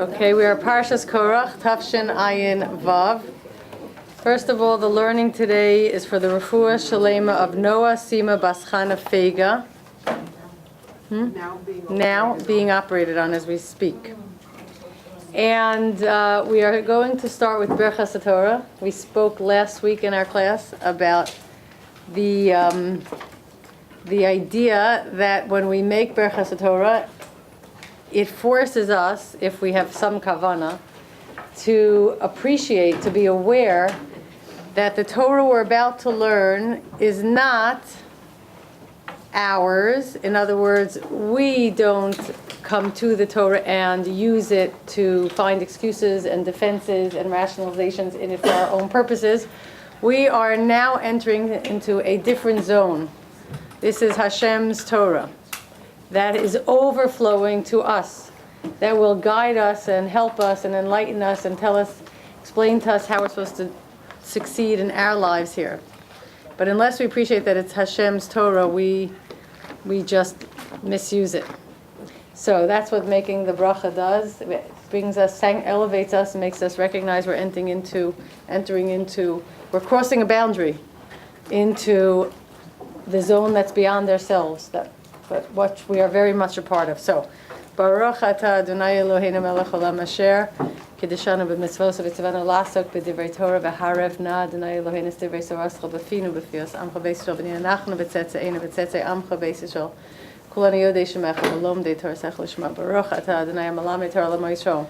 Okay, we are Parshas Korach, Tafshin Ayin Vav. First of all, the learning today is for the Refuah Shalema of Noah Sima Baschana Fega. Now being operated on as we speak. And we are going to start with Birchas HaTorah. We spoke last week in our class about the idea that when we make Birchas HaTorah, it forces us, if we have some kavana, to appreciate, to be aware that the Torah we're about to learn is not ours. In other words, we don't come to the Torah and use it to find excuses and defenses and rationalizations in it for our own purposes. We are now entering into a different zone. This is Hashem's Torah that is overflowing to us, that will guide us and help us and enlighten us and explain to us how we're supposed to succeed in our lives here. But unless we appreciate that it's Hashem's Torah, we just misuse it. So that's what making the bracha does. It brings us, elevates us, and makes us recognize we're entering into, we're crossing a boundary into the zone that's beyond ourselves, but what we are very much a part of. So, Baruch atah Adonai Eloheinu melech haolam asher kiddushanu b'mitzvos v'tzivanu la'asok b'divrei Torah v'harevna Adonai Eloheinu es divrei sorascha b'finu b'fios amcha beis Yisrael v'nina nachnu b'tzetzeinu b'tzetzei amcha beis Yisrael kulanu yodei shemecha v'lomdei Torah sech l'shma Baruch atah Adonai malamed Torah l'mo Yisrael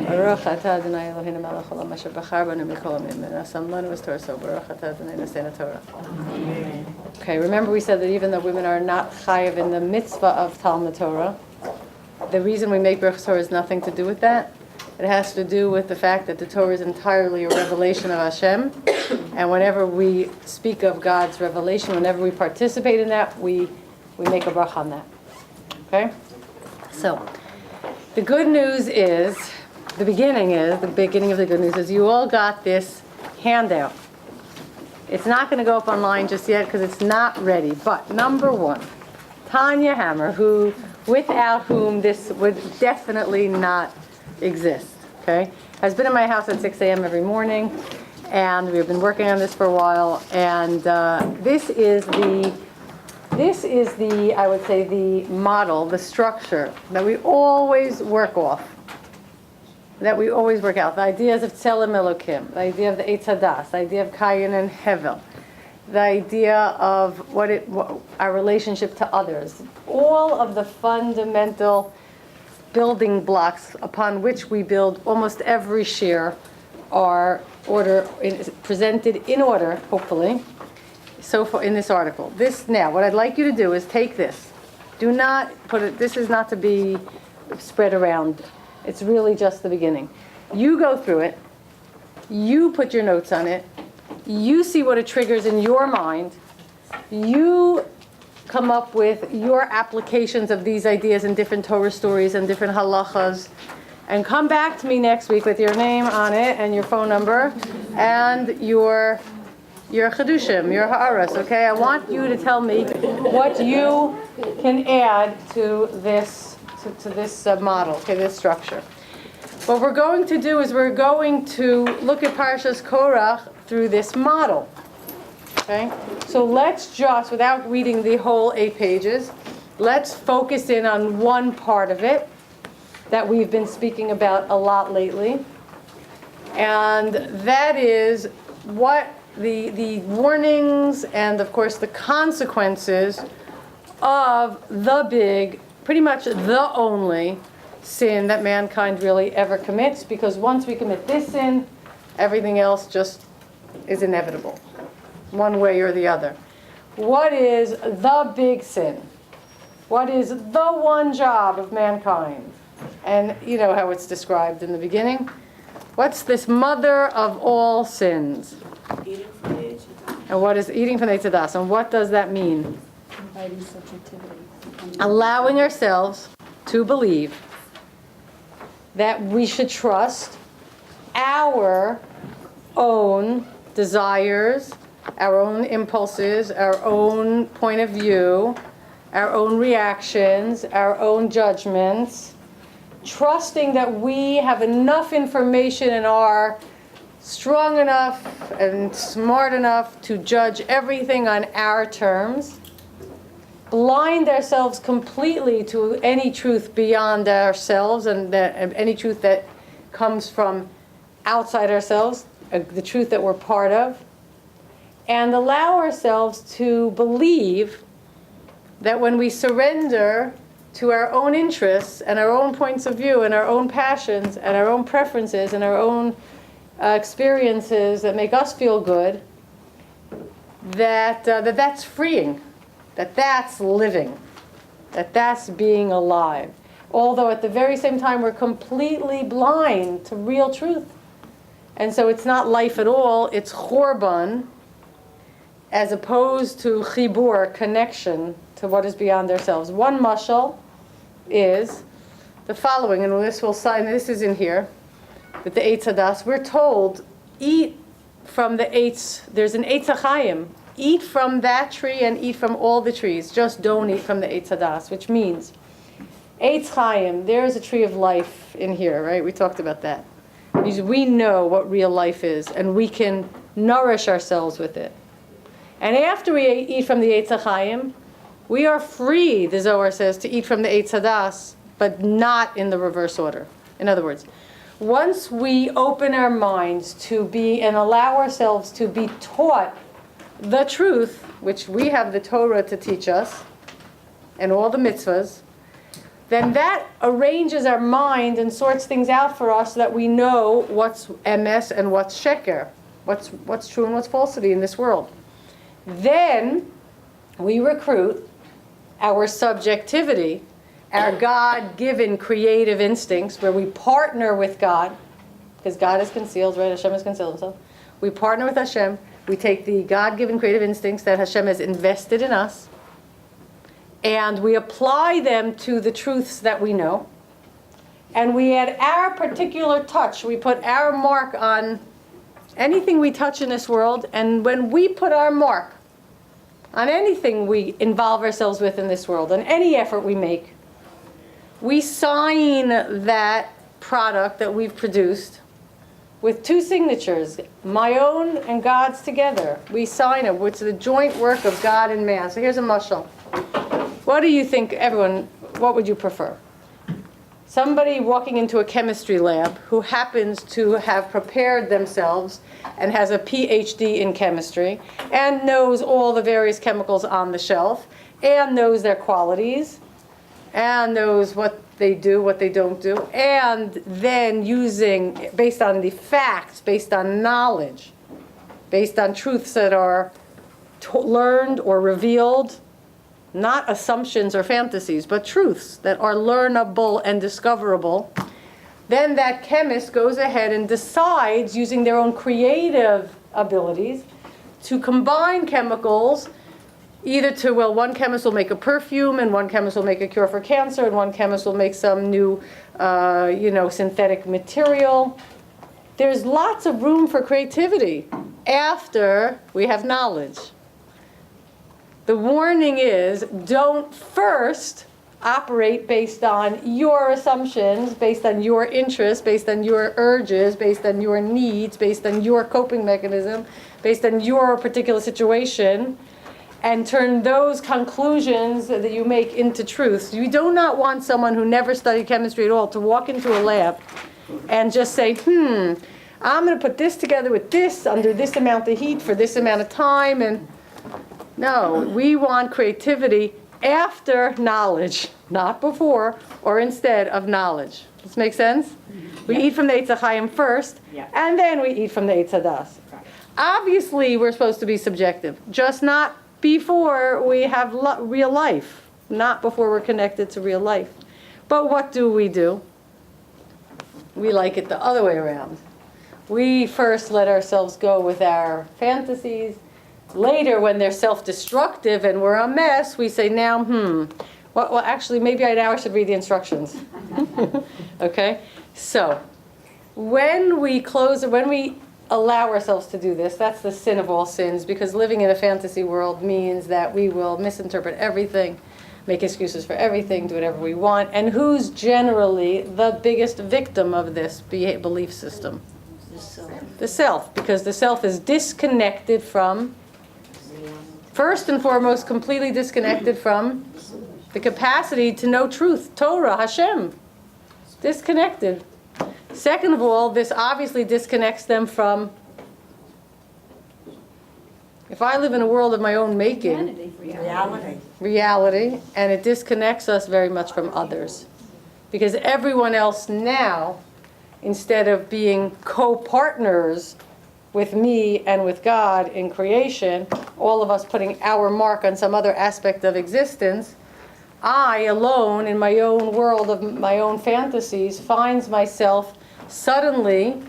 Baruch atah Adonai Eloheinu melech haolam asher b'char banu mikol ha'amim v'nasam lanu es Torah so Baruch atah Adonai noseinu Torah. Okay, remember we said that even though women are not chayav in the mitzvah of Talmud Torah, the reason we make Birchas Torah has nothing to do with that. It has to do with the fact that the Torah is entirely a revelation of Hashem, and whenever we speak of God's revelation, whenever we participate in that, we make a bracha on that. Okay? So, the good news is, the beginning of the good news is you all got this handout. It's not going to go up online just yet because it's not ready. But number one, Tanya Hammer, without whom this would definitely not exist, okay, has been in my house at 6 a.m. every morning, and we've been working on this for a while. And this is the I would say the model, the structure that we always work off. That we always work out. The ideas of Tzelem Elokim, the idea of the Eitz Hadas, the idea of Kayin and Hevel, the idea of our relationship to others. All of the fundamental building blocks upon which we build almost every shir are presented in order, hopefully, so far in this article. Now, what I'd like you to do is take this. Do not put it, this is not to be spread around. It's really just the beginning. You go through it. You put your notes on it. You see what it triggers in your mind. You come up with your applications of these ideas in different Torah stories and different halachas. And come back to me next week with your name on it and your phone number and your chedushim, your ha'aras, okay? I want you to tell me what you can add to this model, okay, this structure. What we're going to do is we're going to look at Parshas Korach through this model. Okay? So let's just, without reading the whole 8 pages, let's focus in on one part of it that we've been speaking about a lot lately. And that is what the warnings and, of course, the consequences of the big, pretty much the only sin that mankind really ever commits, because once we commit this sin, everything else just is inevitable, one way or the other. What is the big sin? What is the one job of mankind? And you know how it's described in the beginning. What's this mother of all sins? Eating from the Eitz Hadas. And what is eating from the Eitz Hadas? And what does that mean? Allowing ourselves to believe that we should trust our own desires, our own impulses, our own point of view, our own reactions, our own judgments, trusting that we have enough information and are strong enough and smart enough to judge everything on our terms, blind ourselves completely to any truth beyond ourselves and any truth that comes from outside ourselves, the truth that we're part of, and allow ourselves to believe that when we surrender to our own interests and our own points of view and our own passions and our own preferences and our own experiences that make us feel good, that's freeing, that's living, that's being alive. Although at the very same time we're completely blind to real truth. And so it's not life at all, it's chorban, as opposed to chibur, connection to what is beyond ourselves. One mashal is the following, and this will sign, this is in here, with the Eitz Hadas. We're told, eat from the Eitz, there's an Eitz HaChaim, eat from that tree and eat from all the trees, just don't eat from the Eitz Hadas, which means, Eitz Chaim, there's a tree of life in here, right? We talked about that. Because we know what real life is, and we can nourish ourselves with it. And after we eat from the Eitz HaChaim, we are free, the Zohar says, to eat from the Eitz Hadas, but not in the reverse order. In other words, once we open our minds to be and allow ourselves to be taught the truth, which we have the Torah to teach us, and all the mitzvahs, then that arranges our mind and sorts things out for us so that we know what's emes and what's sheker, what's true and what's falsity in this world. Then we recruit our subjectivity, our God-given creative instincts, where we partner with God, because God is concealed, right? Hashem has concealed himself. We partner with Hashem. We take the God-given creative instincts that Hashem has invested in us, and we apply them to the truths that we know. And we add our particular touch. We put our mark on anything we touch in this world. And when we put our mark on anything we involve ourselves with in this world, on any effort we make, we sign that product that we've produced with two signatures, my own and God's together. We sign it. It's the joint work of God and man. So here's a mashal. What do you think, everyone, what would you prefer? Somebody walking into a chemistry lab who happens to have prepared themselves and has a PhD in chemistry and knows all the various chemicals on the shelf and knows their qualities and knows what they do, what they don't do, and then using, based on the facts, based on knowledge, based on truths that are learned or revealed, not assumptions or fantasies, but truths that are learnable and discoverable, then that chemist goes ahead and decides, using their own creative abilities, to combine chemicals, either to, well, one chemist will make a perfume, and one chemist will make a cure for cancer, and one chemist will make some new, synthetic material. There's lots of room for creativity after we have knowledge. The warning is, don't first operate based on your assumptions, based on your interests, based on your urges, based on your needs, based on your coping mechanism, based on your particular situation, and turn those conclusions that you make into truths. You do not want someone who never studied chemistry at all to walk into a lab and just say, I'm going to put this together with this under this amount of heat for this amount of time, and no, we want creativity after knowledge, not before or instead of knowledge. Does this make sense? We eat from the Eitz HaChaim first, and then we eat from the Eitz Hadas. Obviously, we're supposed to be subjective, just not before we have real life, not before we're connected to real life. But what do? We like it the other way around. We first let ourselves go with our fantasies. Later, when they're self-destructive and we're a mess, we say, now, well, actually, maybe now I should read the instructions. Okay? So, when we allow ourselves to do this, that's the sin of all sins, because living in a fantasy world means that we will misinterpret everything. make excuses for everything, do whatever we want, and who's generally the biggest victim of this belief system? The self, because the self is disconnected from, first and foremost, completely disconnected from the capacity to know truth, Torah, Hashem. Disconnected. Second of all, this obviously disconnects them from, if I live in a world of my own making, reality, and it disconnects us very much from others. Because everyone else now, instead of being co-partners with me and with God in creation, all of us putting our mark on some other aspect of existence, I, alone, in my own world of my own fantasies, finds myself suddenly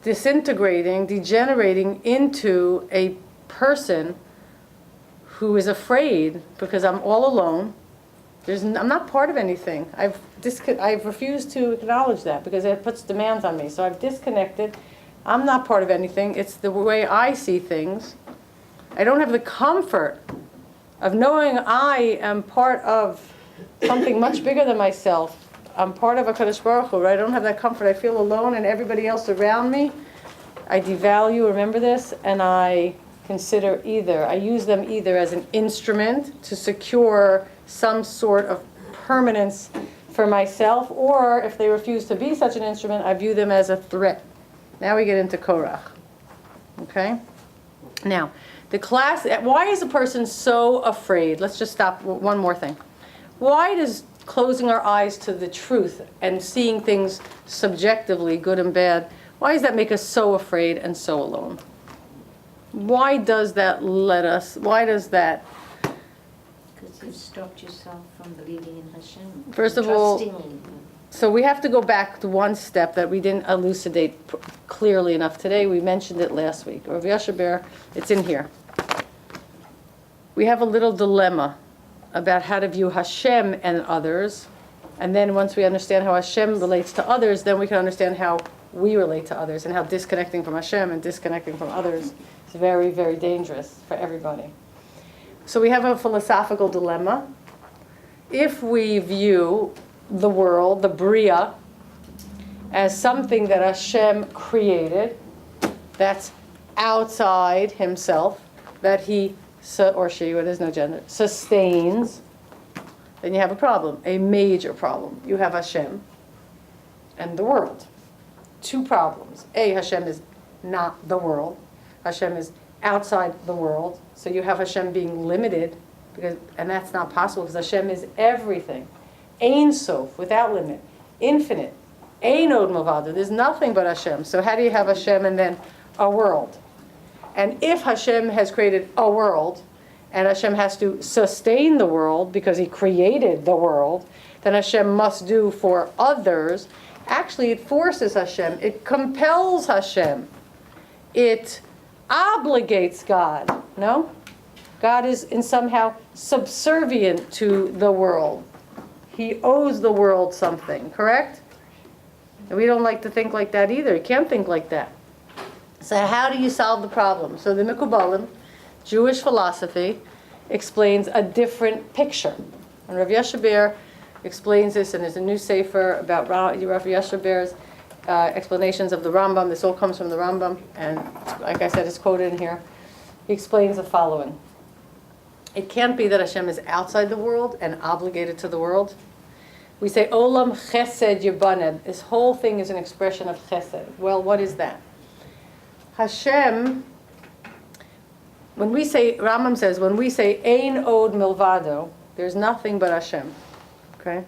disintegrating, degenerating into a person who is afraid because I'm all alone. I'm not part of anything. I've refused to acknowledge that because it puts demands on me. So I've disconnected. I'm not part of anything. It's the way I see things. I don't have the comfort of knowing I am part of something much bigger than myself. I'm part of a Kadosh Baruch Hu, right? I don't have that comfort. I feel alone, and everybody else around me, I devalue, remember this, and I use them either as an instrument to secure some sort of permanence for myself, or if they refuse to be such an instrument, I view them as a threat. Now we get into Korach. Okay? Now, why is a person so afraid? Let's just stop one more thing. Why does closing our eyes to the truth and seeing things subjectively, good and bad, why does that make us so afraid and so alone? Why does that Because you've stopped yourself from believing in Hashem. First of all, trusting. so we have to go back to one step that we didn't elucidate clearly enough today. We mentioned it last week. Rav Yasher Ber, it's in here. We have a little dilemma about how to view Hashem and others. And then once we understand how Hashem relates to others, then we can understand how we relate to others and how disconnecting from Hashem and disconnecting from others is very, very dangerous for everybody. So we have a philosophical dilemma. If we view the world, the Bria, as something that Hashem created, that's outside himself, that he, or she, there's no gender, sustains, then you have a problem, a major problem. You have Hashem and the world. Two problems. A, Hashem is not the world. Hashem is outside the world. So you have Hashem being limited, and that's not possible because Hashem is everything. Ein Sof, without limit. Infinite. Ein Od Milvado. There's nothing but Hashem. So how do you have Hashem and then a world? And if Hashem has created a world, and Hashem has to sustain the world because he created the world, then Hashem must do for others. Actually, it forces Hashem. It compels Hashem. It obligates God. No? God is somehow subservient to the world. He owes the world something, correct? And we don't like to think like that either. You can't think like that. So how do you solve the problem? So the Mikubalim, Jewish philosophy, explains a different picture. And Rav Yasher Ber explains this, and there's a new sefer about Rav Yasher Ber's explanations of the Rambam. This all comes from the Rambam, and like I said, it's quoted in here. He explains the following. It can't be that Hashem is outside the world and obligated to the world. We say, Olam Chesed Yibaned. This whole thing is an expression of Chesed. Well, what is that? Hashem, when we say, Rambam says, when we say Ein Od Milvado, there's nothing but Hashem. Okay?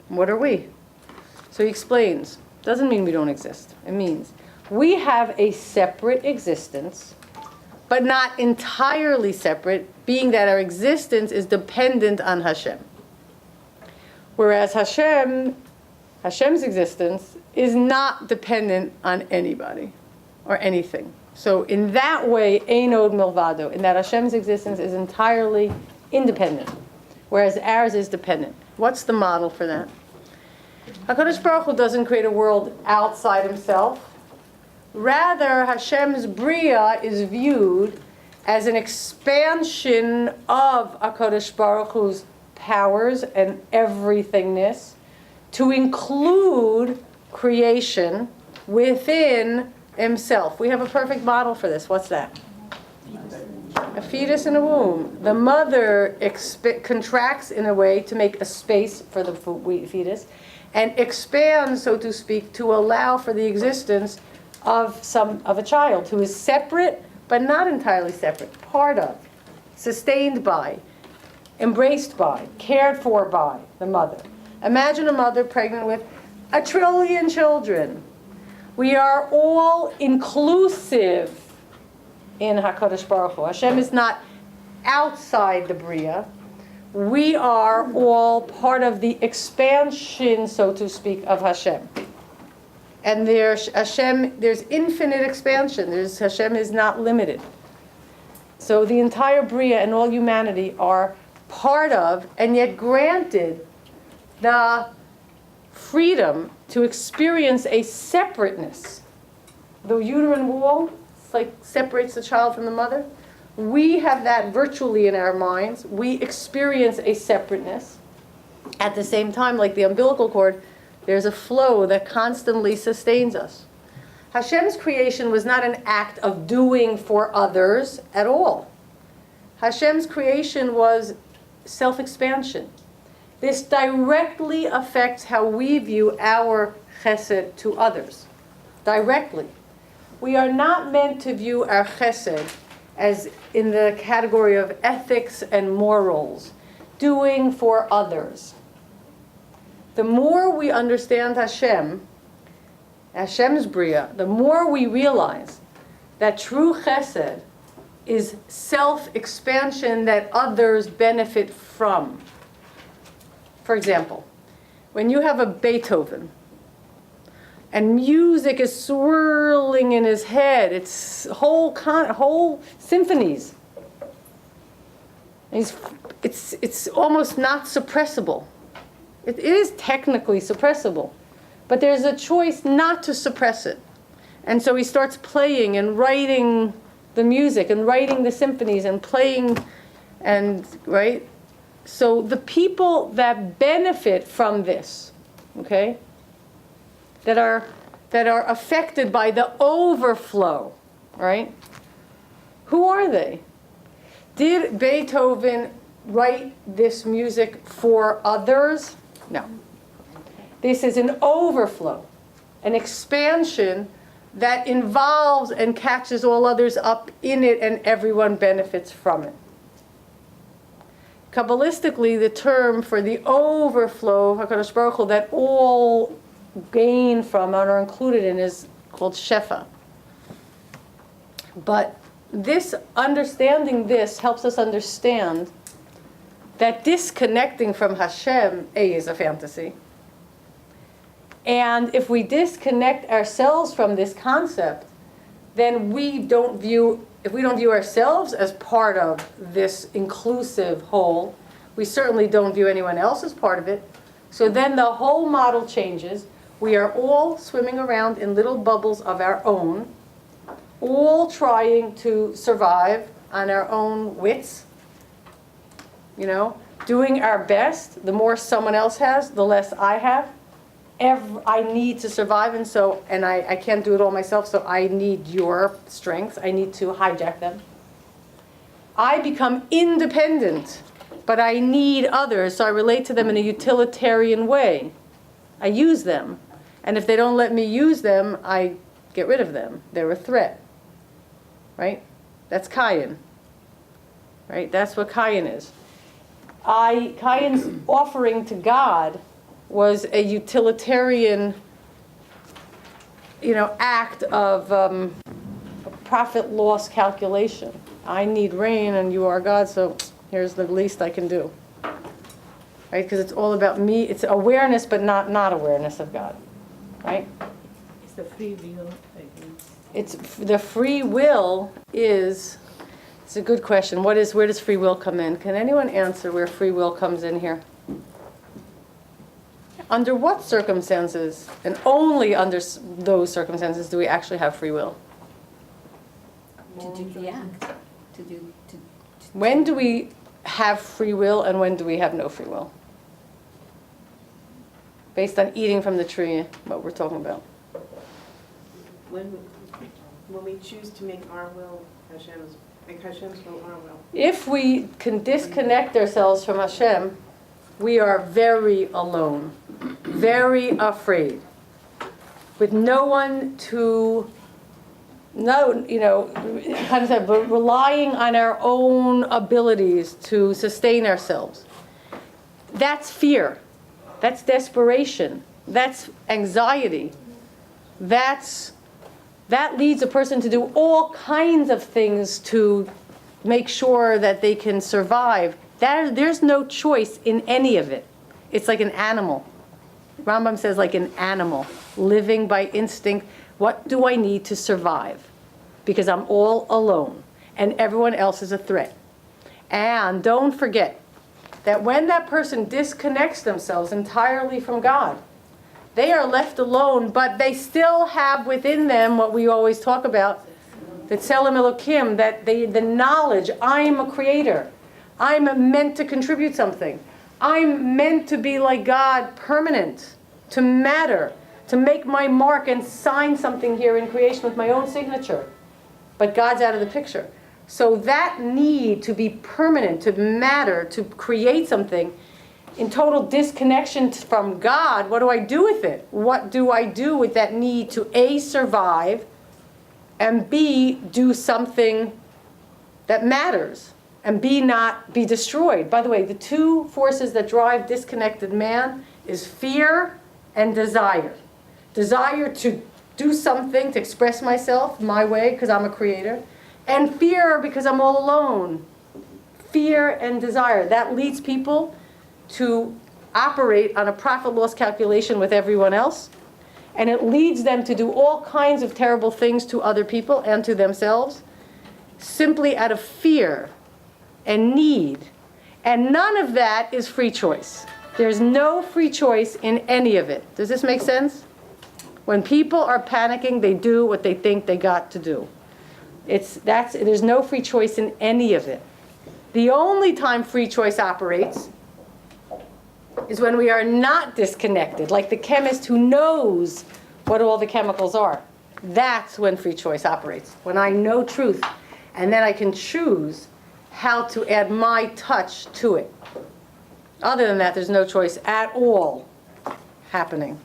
What are we? So he explains. Doesn't mean we don't exist. It means we have a separate existence, but not entirely separate, being that our existence is dependent on Hashem. Whereas Hashem's existence is not dependent on anybody or anything. So in that way, Ein Od Milvado, in that Hashem's existence is entirely independent, whereas ours is dependent. What's the model for that? HaKadosh Baruch Hu doesn't create a world outside himself. Rather, Hashem's Bria is viewed as an expansion of HaKadosh Baruch Hu's powers and everythingness to include creation within himself. We have a perfect model for this. What's that? A fetus in a womb. The mother contracts in a way to make a space for the fetus and expands, so to speak, to allow for the existence of a child who is separate but not entirely separate, part of, sustained by, embraced by, cared for by the mother. Imagine a mother pregnant with 1 trillion children. We are all inclusive in HaKadosh Baruch Hu. Hashem is not outside the Bria. We are all part of the expansion, so to speak, of Hashem. And there's infinite expansion. Hashem is not limited. So the entire Bria and all humanity are part of, and yet granted, the freedom to experience a separateness. The uterine wall, separates the child from the mother. We have that virtually in our minds. We experience a separateness. At the same time, like the umbilical cord, there's a flow that constantly sustains us. Hashem's creation was not an act of doing for others at all. Hashem's creation was self-expansion. This directly affects how we view our chesed to others. Directly. We are not meant to view our chesed as in the category of ethics and morals, doing for others. The more we understand Hashem's Bria, the more we realize that true chesed is self-expansion that others benefit from. For example, when you have a Beethoven, and music is swirling in his head, it's whole symphonies. It's almost not suppressible. It is technically suppressible, but there's a choice not to suppress it. And so he starts playing and writing the music and writing the symphonies and playing, and right? So the people that benefit from this, okay, that are affected by the overflow, right? Who are they? Did Beethoven write this music for others? No. This is an overflow, an expansion that involves and catches all others up in it, and everyone benefits from it. Kabbalistically, the term for the overflow of HaKadosh Baruch Hu that all gain from and are included in is called Shefa. But understanding this helps us understand that disconnecting from Hashem, is a fantasy. And if we disconnect ourselves from this concept, then if we don't view ourselves as part of this inclusive whole, we certainly don't view anyone else as part of it. So then the whole model changes. We are all swimming around in little bubbles of our own, all trying to survive on our own wits, doing our best. The more someone else has, the less I have. I need to survive, and I can't do it all myself, so I need your strengths. I need to hijack them. I become independent, but I need others, so I relate to them in a utilitarian way. I use them. And if they don't let me use them, I get rid of them. They're a threat. Right? That's Kayin. Right? That's what Kayin is. Kayin's offering to God was a utilitarian, act of profit loss calculation. I need rain and you are God, so here's the least I can do. Right? Because it's all about me. It's awareness, but not awareness of God. Right? It's the free will against. It's the free will is. It's a good question. Where does free will come in? Can anyone answer where free will comes in here? Under what circumstances, and only under those circumstances, do we actually have free will? To do the act. When do we have free will and when do we have no free will? Based on eating from the tree, what we're talking about. When we choose to make our will make Hashem's will our will. If we can disconnect ourselves from Hashem, we are very alone, very afraid, with no one to know, kind of say, but relying on our own abilities to sustain ourselves. That's fear. That's desperation. That's anxiety. That leads a person to do all kinds of things to make sure that they can survive. There's no choice in any of it. It's like an animal. Rambam says like an animal, living by instinct. What do I need to survive? Because I'm all alone and everyone else is a threat. And don't forget that when that person disconnects themselves entirely from God, they are left alone, but they still have within them what we always talk about, the Tselem Elokim, that the knowledge, I'm a creator. I'm meant to contribute something. I'm meant to be like God, permanent, to matter, to make my mark and sign something here in creation with my own signature. But God's out of the picture. So that need to be permanent, to matter, to create something, in total disconnection from God, what do I do with it? What do I do with that need to A, survive, and B, do something that matters, and B, not be destroyed? By the way, the two forces that drive disconnected man is fear and desire. Desire to do something, to express myself my way, because I'm a creator, and fear because I'm all alone. Fear and desire. That leads people to operate on a profit-loss calculation with everyone else, and it leads them to do all kinds of terrible things to other people and to themselves, simply out of fear and need. And none of that is free choice. There's no free choice in any of it. Does this make sense? When people are panicking, they do what they think they got to do. There's no free choice in any of it. The only time free choice operates is when we are not disconnected, like the chemist who knows what all the chemicals are. That's when free choice operates, when I know truth, and then I can choose how to add my touch to it. Other than that, there's no choice at all happening.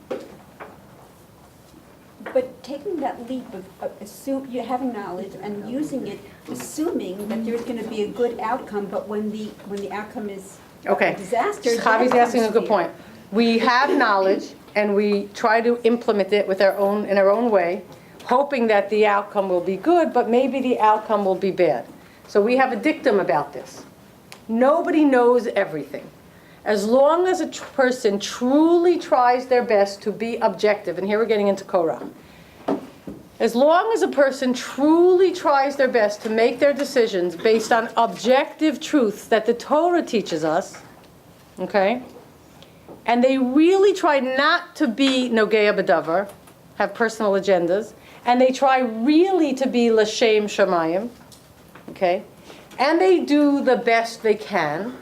But taking that leap of you having knowledge and using it, assuming that there's going to be a good outcome, but when the outcome is Okay. a disaster, Javi's then asking a good fear. point. We have knowledge and we try to implement it in our own way, hoping that the outcome will be good, but maybe the outcome will be bad. So we have a dictum about this. Nobody knows everything. As long as a person truly tries their best to be objective, and here we're getting into Korach. As long as a person truly tries their best to make their decisions based on objective truths that the Torah teaches us, okay, and they really try not to be nogea b'davar, have personal agendas, and they try really to be l'shem shamayim, okay, and they do the best they can,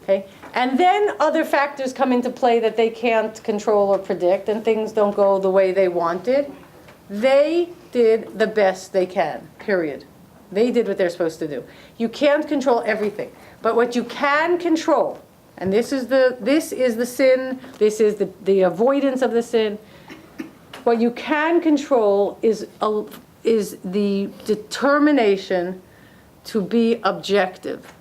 okay, and then other factors come into play that they can't control or predict, and things don't go the way they wanted. They did the best they can, period. They did what they're supposed to do. You can't control everything. But what you can control, and this is the sin, this is the avoidance of the sin. What you can control is the determination to be objective,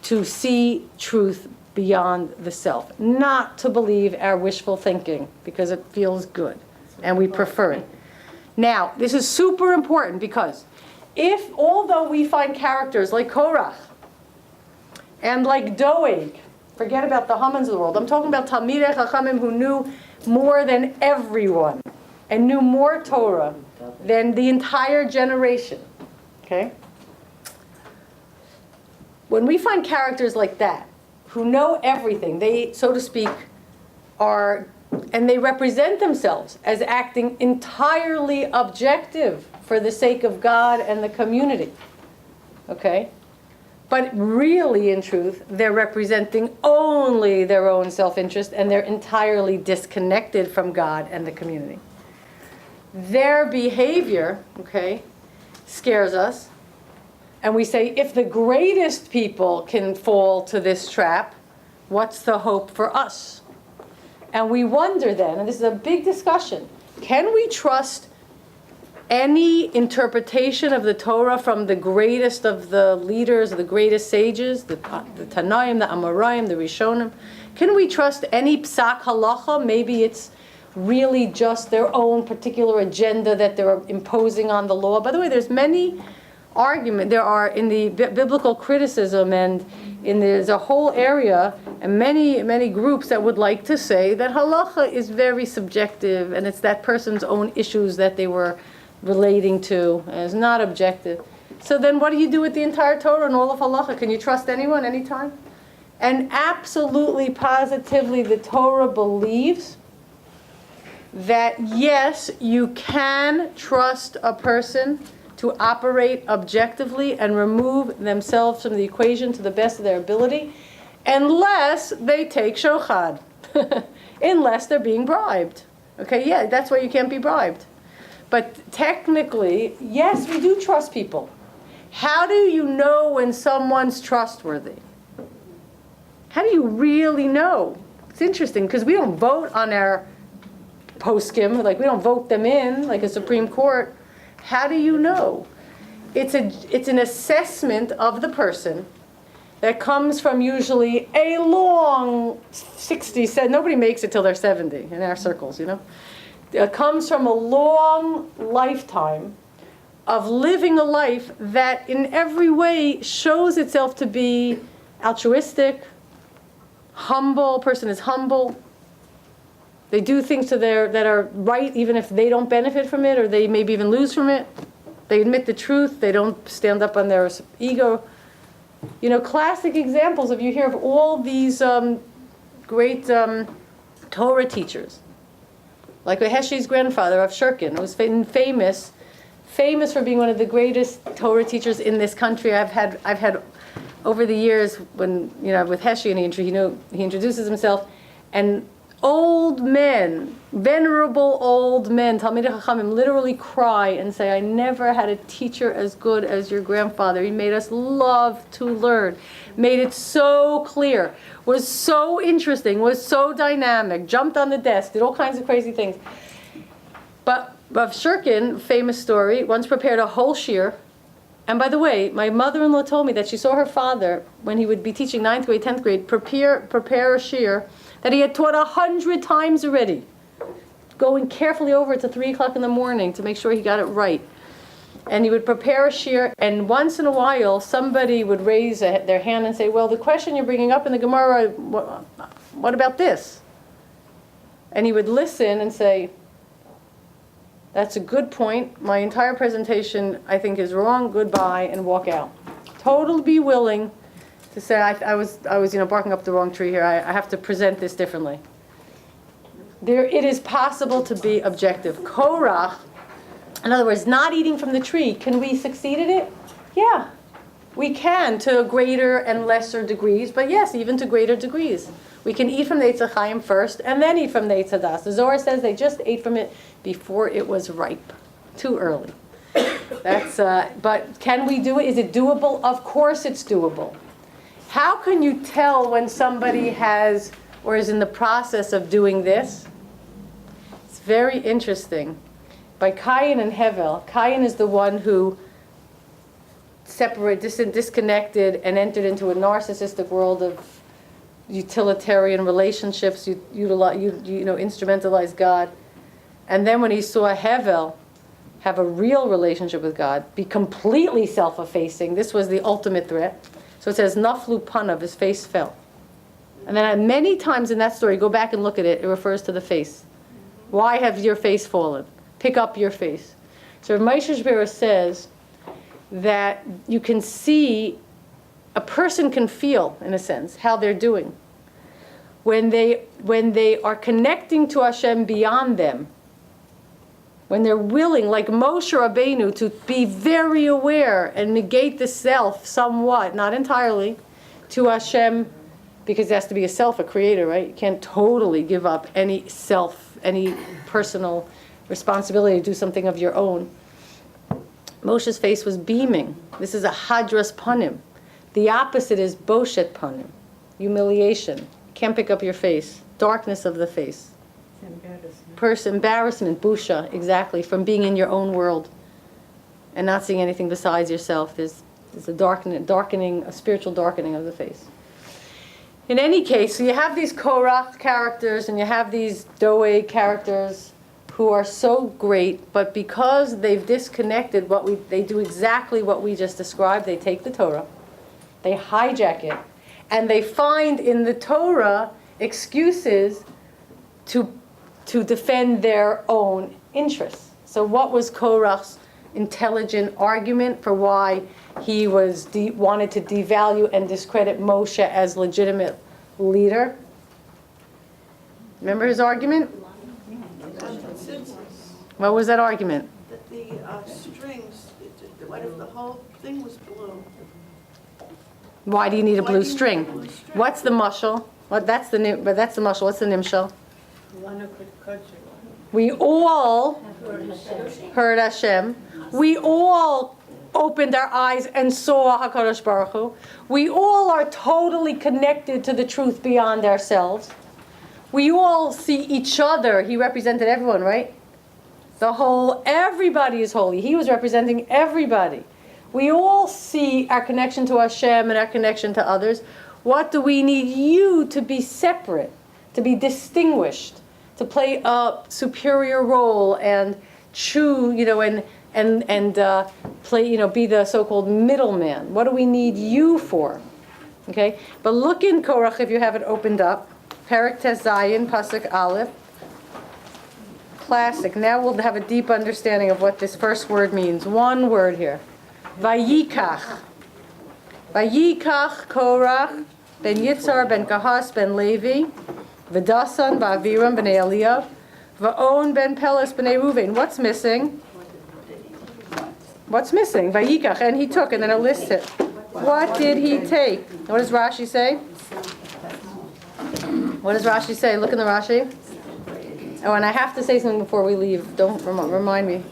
to see truth beyond the self, not to believe our wishful thinking because it feels good and we prefer it. Now, this is super important because although we find characters like Korach and like Doeg, forget about the Hamans of the world, I'm talking about Talmidei Chachamim who knew more than everyone and knew more Torah than the entire generation, okay? When we find characters like that, who know everything, they, so to speak, and they represent themselves as acting entirely objective for the sake of God and the community. Okay? But really, in truth, they're representing only their own self-interest, and they're entirely disconnected from God and the community. Their behavior, okay, scares us. And we say, if the greatest people can fall to this trap, what's the hope for us? And we wonder then, and this is a big discussion, can we trust any interpretation of the Torah from the greatest of the leaders, the greatest sages, the Tanaim, the Amoraim, the Rishonim? Can we trust any psak halacha? Maybe it's really just their own particular agenda that they're imposing on the law. By the way, there's many arguments. There are in the biblical criticism, and there's a whole area and many groups that would like to say that halacha is very subjective, and it's that person's own issues that they were relating to, and it's not objective. So then what do you do with the entire Torah and all of halacha? Can you trust anyone, anytime? And absolutely, positively, the Torah believes that yes, you can trust a person to operate objectively and remove themselves from the equation to the best of their ability, unless they take shochad, unless they're being bribed. Okay, yeah, that's why you can't be bribed. But technically, yes, we do trust people. How do you know when someone's trustworthy? How do you really know? It's interesting, because we don't vote on our poskim, like we don't vote them in, like a Supreme Court. How do you know? It's an assessment of the person that comes from usually a long 60, nobody makes it till they're 70 in our circles, you know. It comes from a long lifetime of living a life that in every way shows itself to be altruistic, humble. A person is humble. They do things that are right even if they don't benefit from it, or they maybe even lose from it. They admit the truth. They don't stand up on their ego. You know, classic examples of, you hear of all these great Torah teachers. Like Heshi's grandfather, Rav Shurkin, was famous for being one of the greatest Torah teachers in this country. I've had over the years, when, you know, with Heshi, and he introduces himself, and old men, venerable old men, Talmidei Chachamim, literally cry and say, I never had a teacher as good as your grandfather. He made us love to learn, made it so clear, was so interesting, was so dynamic, jumped on the desk, did all kinds of crazy things. But Rav Shurkin, famous story, once prepared a whole shiur. And by the way, my mother-in-law told me that she saw her father, when he would be teaching 9th grade, 10th grade, prepare a shiur that he had taught 100 times already, going carefully over it to 3 o'clock in the morning to make sure he got it right. And he would prepare a shiur, and once in a while, somebody would raise their hand and say, well, the question you're bringing up in the Gemara, what about this? And he would listen and say, that's a good point. My entire presentation, I think, is wrong. Goodbye, and walk out. Totally be willing to say, I was barking up the wrong tree here. I have to present this differently. It is possible to be objective. Korach, in other words, not eating from the tree. Can we succeed at it? Yeah, we can, to greater and lesser degrees. But yes, even to greater degrees. We can eat from the Eitz HaChaim first, and then eat from the Eitz HaDas. The Zohar says they just ate from it before it was ripe. Too early. But can we do it? Is it doable? Of course it's doable. How can you tell when somebody has or is in the process of doing this? It's very interesting. By Kayin and Hevel, Kayin is the one who disconnected and entered into a narcissistic world of utilitarian relationships, instrumentalize God. And then when he saw Hevel have a real relationship with God, be completely self-effacing, this was the ultimate threat. So it says, Naflu panav, his face fell. And then many times in that story, go back and look at it, it refers to the face. Why have your face fallen? Pick up your face. So Moshe Shapiro says that you can see, a person can feel, in a sense, how they're doing. When they are connecting to Hashem beyond them, when they're willing, like Moshe Rabbeinu, to be very aware and negate the self somewhat, not entirely, to Hashem, because it has to be a self, a creator, right? You can't totally give up any self, any personal responsibility to do something of your own. Moshe's face was beaming. This is a hadras panim. The opposite is boshet panim, humiliation. Can't pick up your face, darkness of the face. Embarrassment, busha, exactly, from being in your own world and not seeing anything besides yourself. There's a darkening, a spiritual darkening of the face. In any case, so you have these Korach characters and you have these Doeg characters who are so great, but because they've disconnected they do exactly what we just described. They take the Torah, they hijack it, and they find in the Torah excuses to defend their own interests. So what was Korach's intelligent argument for why he wanted to devalue and discredit Moshe as legitimate leader? Remember his argument? What was that argument? That the strings, what if the whole thing was blue? Why do you need a Why blue do you string? need a blue string? What's the mushal? That's the mushal. What's the nimshal? We all heard Hashem. We all opened our eyes and saw HaKadosh Baruch Hu. We all are totally connected to the truth beyond ourselves. We all see each other. He represented everyone, right? Everybody is holy. He was representing everybody. We all see our connection to Hashem and our connection to others. What do we need you to be separate, to be distinguished, to play a superior role and chew, and play, be the so-called middleman? What do we need you for? Okay, but look in Korach if you have it opened up. Perek Tes Zayin, Pasuk Aleph. Classic. Now we'll have a deep understanding of what this first word means. One word here. Vayikach. Vayikach Korach ben Yitzhar ben Kahas ben Levi V'dasan v'aviram b'nei Eliyav V'on ben Peles b'nei Ruvain. What's missing? What's missing? Vayikach. And he took, and then it lists it. What did he take? What does Rashi say? What does Rashi say? Look in the Rashi. Oh, and I have to say something before we leave. Don't remind me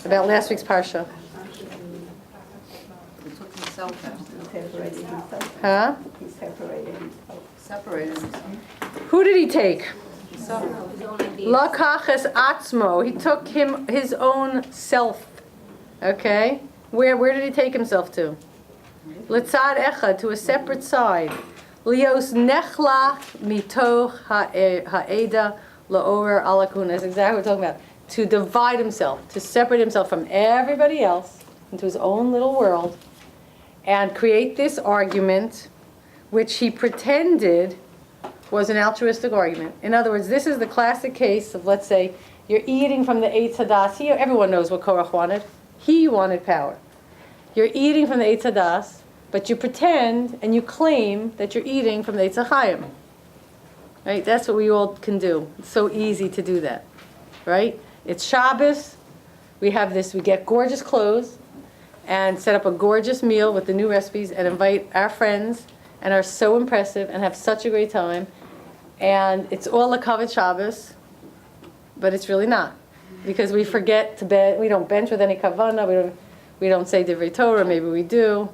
about last week's parsha. He took himself out. Huh? He separated himself. Separated himself. Who did he take? Himself. Lakach es atzmo. He took his own self. Okay? Where did he take himself to? Litzad echad, to a separate side. Lios nechlach mitoch ha'eda la'orer alakun. That's exactly what we're talking about. To divide himself, to separate himself from everybody else into his own little world and create this argument which he pretended was an altruistic argument. In other words, this is the classic case of, let's say, you're eating from the Eitz Hadas. Everyone knows what Korach wanted. He wanted power. You're eating from the Eitz Hadas, but you pretend and you claim that you're eating from the Eitz HaChaim. Right? That's what we all can do. It's so easy to do that. Right? It's Shabbos. We get gorgeous clothes and set up a gorgeous meal with the new recipes and invite our friends and are so impressive and have such a great time. And it's all a kavod Shabbos, but it's really not. Because we forget to bench. We don't bench with any kavanah. We don't say divrei Torah. Maybe we do.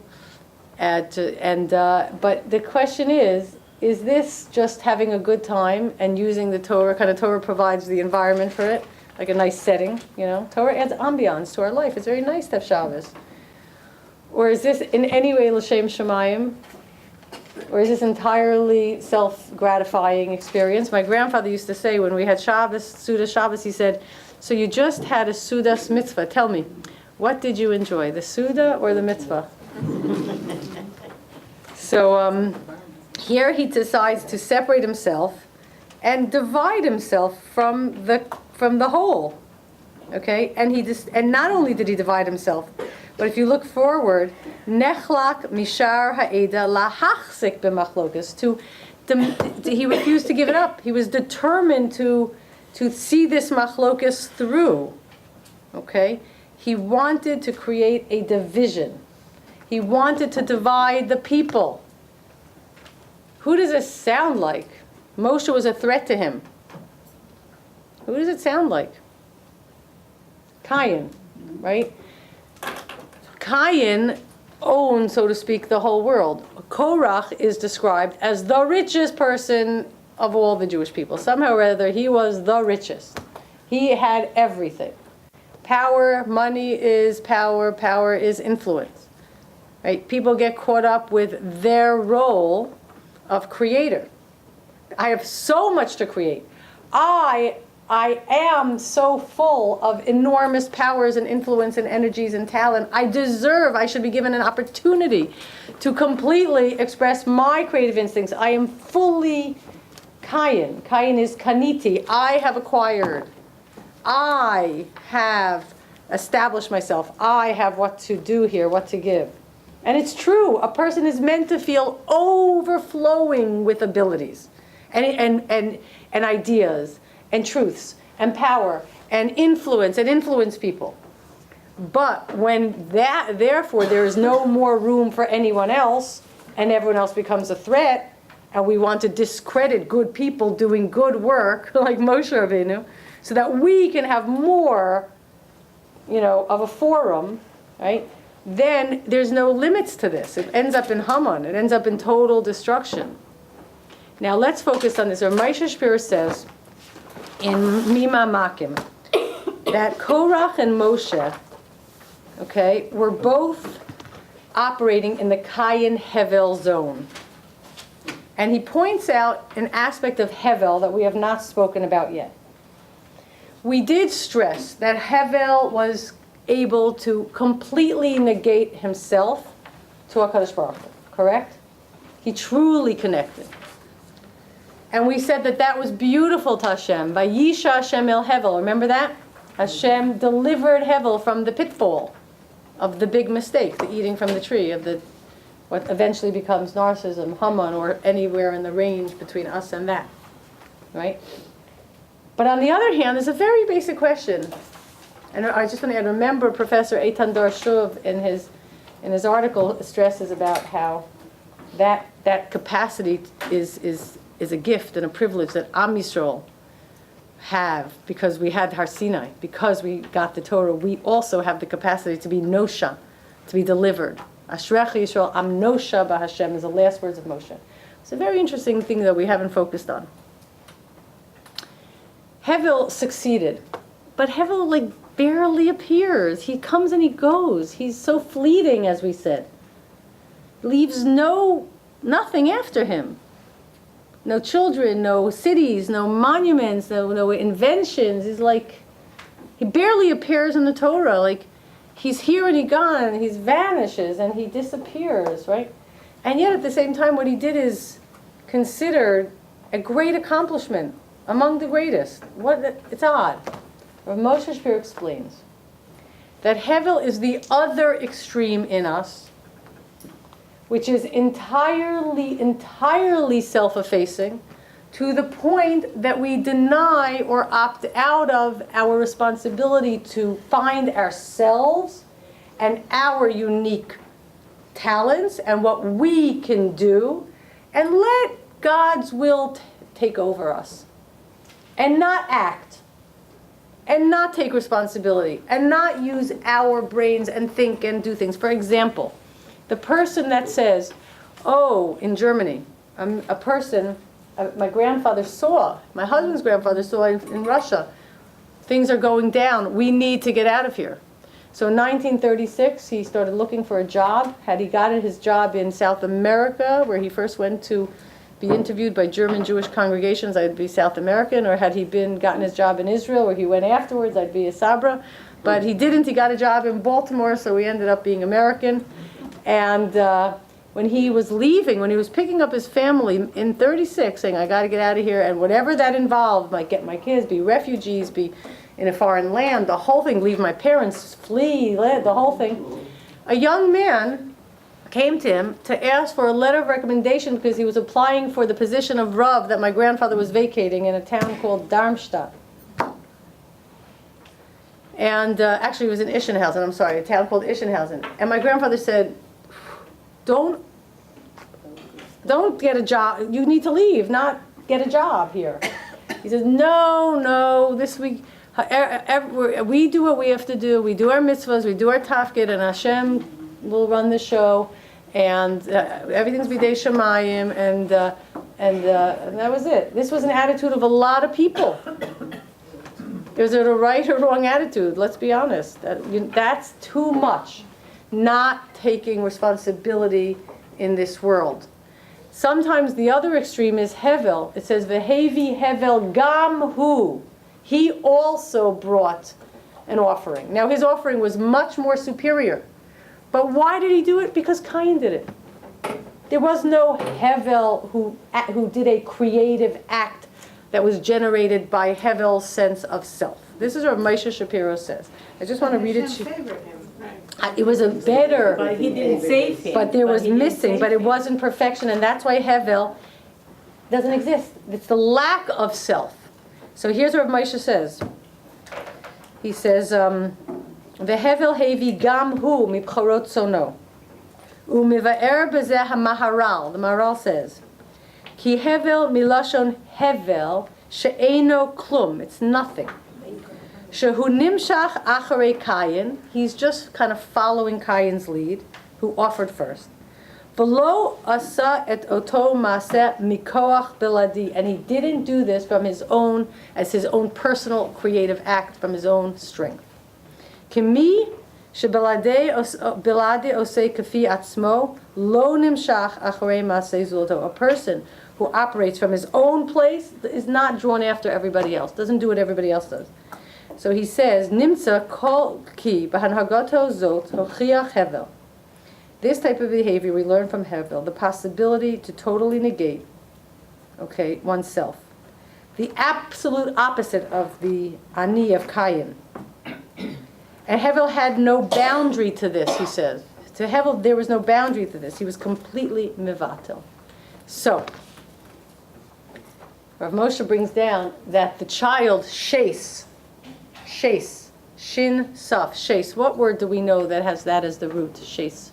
But the question is this just having a good time and using the Torah? Kind of Torah provides the environment for it, like a nice setting, Torah adds ambiance to our life. It's very nice to have Shabbos. Or is this in any way l'shem shamayim? Or is this entirely self-gratifying experience? My grandfather used to say when we had Shabbos, Sudas Shabbos, he said, so you just had a Sudas mitzvah. Tell me, what did you enjoy, the Suda or the mitzvah? So here he decides to separate himself and divide himself from the whole. Okay, and not only did he divide himself, but if you look forward, nechlak mishar ha'eda lahachzik b'machlokas. He refused to give it up. He was determined to see this machlokas through. Okay? He wanted to create a division. He wanted to divide the people. Who does this sound like? Moshe was a threat to him. Who does it sound like? Kayin, right? Kayin owned, so to speak, the whole world. Korach is described as the richest person of all the Jewish people. Somehow or other, he was the richest. He had everything. Power, money is power, power is influence. Right? People get caught up with their role of creator. I have so much to create. I am so full of enormous powers and influence and energies and talent. I should be given an opportunity to completely express my creative instincts. I am fully Kayin. Kayin is kaniti. I have acquired. I have established myself. I have what to do here, what to give. And it's true. A person is meant to feel overflowing with abilities and ideas and truths and power and influence people. But when therefore there is no more room for anyone else and everyone else becomes a threat, and we want to discredit good people doing good work like Moshe Rabbeinu, so that we can have more, of a forum, right? Then there's no limits to this. It ends up in Haman. It ends up in total destruction. Now let's focus on this. Moshe Shapiro says in Mima Makim that Korach and Moshe, okay, were both operating in the Kayin Hevel zone. And he points out an aspect of Hevel that we have not spoken about yet. We did stress that Hevel was able to completely negate himself to HaKadosh Baruch Hu, correct? He truly connected. And we said that was beautiful to Hashem. Vayisha Hashem el Hevel. Remember that? Hashem delivered Hevel from the pitfall of the big mistake, the eating from the tree, of what eventually becomes narcissism, Haman, or anywhere in the range between us and that. Right? But on the other hand, there's a very basic question. And I just want to add, remember Professor Eitan Darshuv in his article stresses about how that capacity is a gift and a privilege that Am Yisrael have because we had Har Sinai, because we got the Torah. We also have the capacity to be nosha, to be delivered. Ashrecha Yisrael am nosha b'Hashem is the last words of Moshe. It's a very interesting thing that we haven't focused on. Hevel succeeded, but Hevel barely appears. He comes and he goes. He's so fleeting, as we said. Leaves nothing after him. No children, no cities, no monuments, no inventions. He barely appears in the Torah. He's here and he's gone, and he vanishes and he disappears, right? And yet at the same time, what he did is considered a great accomplishment, among the greatest. It's odd. Rav Moshe Shapiro explains that Hevel is the other extreme in us, which is entirely self-effacing, to the point that we deny or opt out of our responsibility to find ourselves and our unique talents and what we can do, and let God's will take over us, and not act, and not take responsibility, and not use our brains and think and do things. For example, the person that says, in Germany, a person, my husband's grandfather saw in Russia, things are going down, we need to get out of here. So in 1936, he started looking for a job. Had he gotten his job in South America, where he first went to be interviewed by German Jewish congregations, I'd be South American, or had he gotten his job in Israel, where he went afterwards, I'd be a Sabra. But he didn't. He got a job in Baltimore, so he ended up being American. And when he was leaving, when he was picking up his family in 36, saying, I got to get out of here, and whatever that involved, like get my kids, be refugees, be in a foreign land, the whole thing, leave my parents, flee, the whole thing. A young man came to him to ask for a letter of recommendation because he was applying for the position of Rav that my grandfather was vacating in a town called Darmstadt. And actually it was in Ischenhausen, I'm sorry, a town called Ischenhausen. And my grandfather said, don't get a job, you need to leave, not get a job here. He says, no, this week, we do what we have to do, we do our mitzvahs, we do our tafkid, and Hashem will run the show, and everything's b'dei shamayim, and that was it. This was an attitude of a lot of people. Is it a right or wrong attitude? Let's be honest. That's too much. Not taking responsibility in this world. Sometimes the other extreme is Hevel. It says, V'hevi Hevel gam hu. He also brought an offering. Now his offering was much more superior. But why did he do it? Because Kayin did it. There was no Hevel who did a creative act that was generated by Hevel's sense of self. This is what Moshe Shapiro says. I just want to read it. Hashem favored him, right. It was a better, But he didn't save him. but there was he didn't missing, save but it him. wasn't perfection, and that's why Hevel doesn't exist. It's the lack of self. So here's what Moshe says. He says, "Vehevel hevi gam hu mibcharot sono, u'mivaer bezeh hamaharal." The Maharal says, "Ki Hevel milashon Hevel she'eno klum." It's nothing. Shehu nimshach acharei Kayin. He's just kind of following Kayin's lead, who offered first. V'lo asa et oto maaseh mikoach biladi, and he didn't do this from his own, as his own personal creative act, from his own strength. Kimi shebilade osei kafi atzmo lo nimshach acharei maaseh zulto. A person who operates from his own place is not drawn after everybody else, doesn't do what everybody else does. So he says, Nimtza kol ki b'hanhagato zot hochiach Hevel. This type of behavior we learn from Hevel, the possibility to totally negate, oneself. The absolute opposite of the ani of Kayin. And Hevel had no boundary to this, he says. To Hevel, there was no boundary to this. He was completely mivatel. So, Rav Moshe brings down that the child Shais, Shin Saf, Shais. What word do we know that has that as the root? Shais.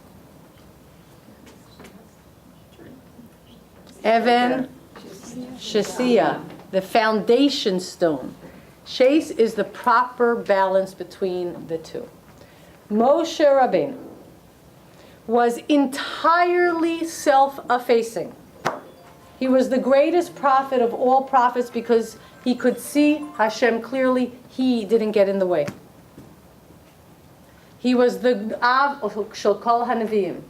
Even Shasiya, the foundation stone. Shais is the proper balance between the two. Moshe Rabbeinu was entirely self-effacing. He was the greatest prophet of all prophets because he could see Hashem clearly. He didn't get in the way. He was the Av Shel Kol HaNeviim.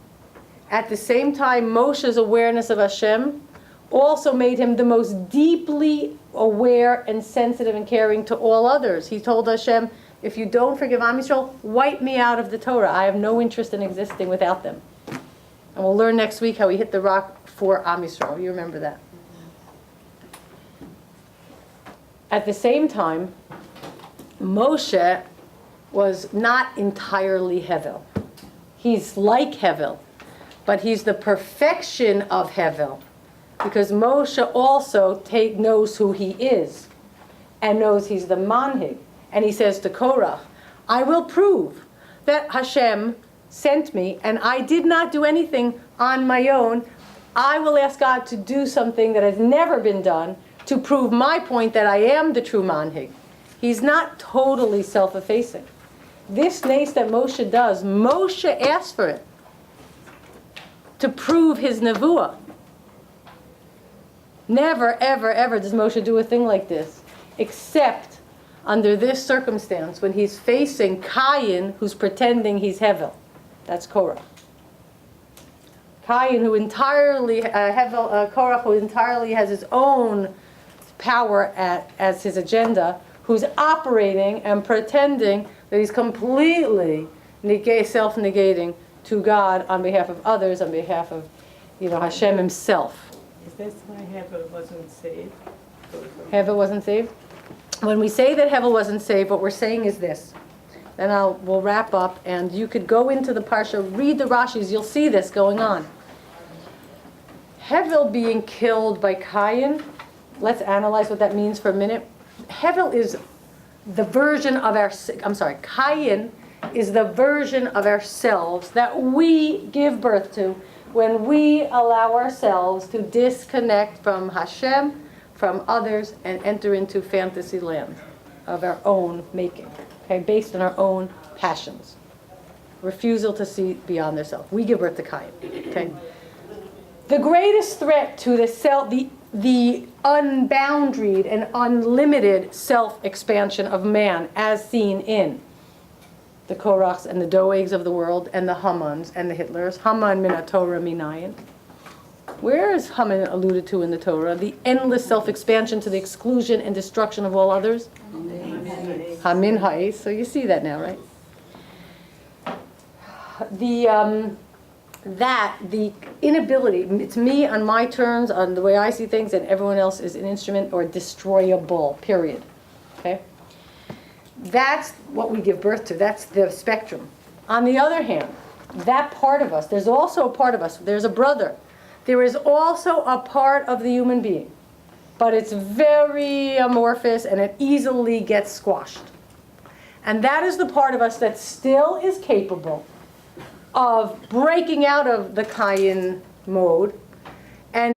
At the same time, Moshe's awareness of Hashem also made him the most deeply aware and sensitive and caring to all others. He told Hashem, if you don't forgive Am Yisrael, wipe me out of the Torah. I have no interest in existing without them. And we'll learn next week how he hit the rock for Am Yisrael. You remember that. At the same time, Moshe was not entirely Hevel. He's like Hevel, but he's the perfection of Hevel. Because Moshe also knows who he is and knows he's the manhig. And he says to Korach, I will prove that Hashem sent me and I did not do anything on my own. I will ask God to do something that has never been done to prove my point that I am the true manhig. He's not totally self-effacing. This nace that Moshe does, Moshe asked for it to prove his nevuah. Never, ever, ever does Moshe do a thing like this, except under this circumstance when he's facing Kayin, who's pretending he's Hevel. That's Korach. Kayin, who entirely, Korach, who entirely has his own power as his agenda, who's operating and pretending that he's completely self-negating to God on behalf of others, on behalf of, Hashem himself. Is that why Hevel wasn't saved? Hevel wasn't saved? When we say that Hevel wasn't saved, what we're saying is this. Then we'll wrap up, and you could go into the Parsha, read the Rashis, you'll see this going on. Hevel being killed by Kayin, let's analyze what that means for a minute. Hevel is the version of Kayin is the version of ourselves that we give birth to when we allow ourselves to disconnect from Hashem, from others, and enter into fantasy land of our own making, okay, based on our own passions. Refusal to see beyond themselves. We give birth to Kayin, okay? The greatest threat to the self, the unboundaried and unlimited self-expansion of man, as seen in the Korachs and the Doegs of the world, and the Hamans and the Hitlers. Haman min Torah minayin. Where is Haman alluded to in the Torah? The endless self-expansion to the exclusion and destruction of all others. Hamin ha'es. So you see that now, right? The inability, it's me on my terms, on the way I see things, and everyone else is an instrument or destroyable, period. Okay? That's what we give birth to. That's the spectrum. On the other hand, that part of us, there's also a part of us, there's a brother. There is also a part of the human being, but it's very amorphous and it easily gets squashed. And that is the part of us that still is capable of breaking out of the Kayin mode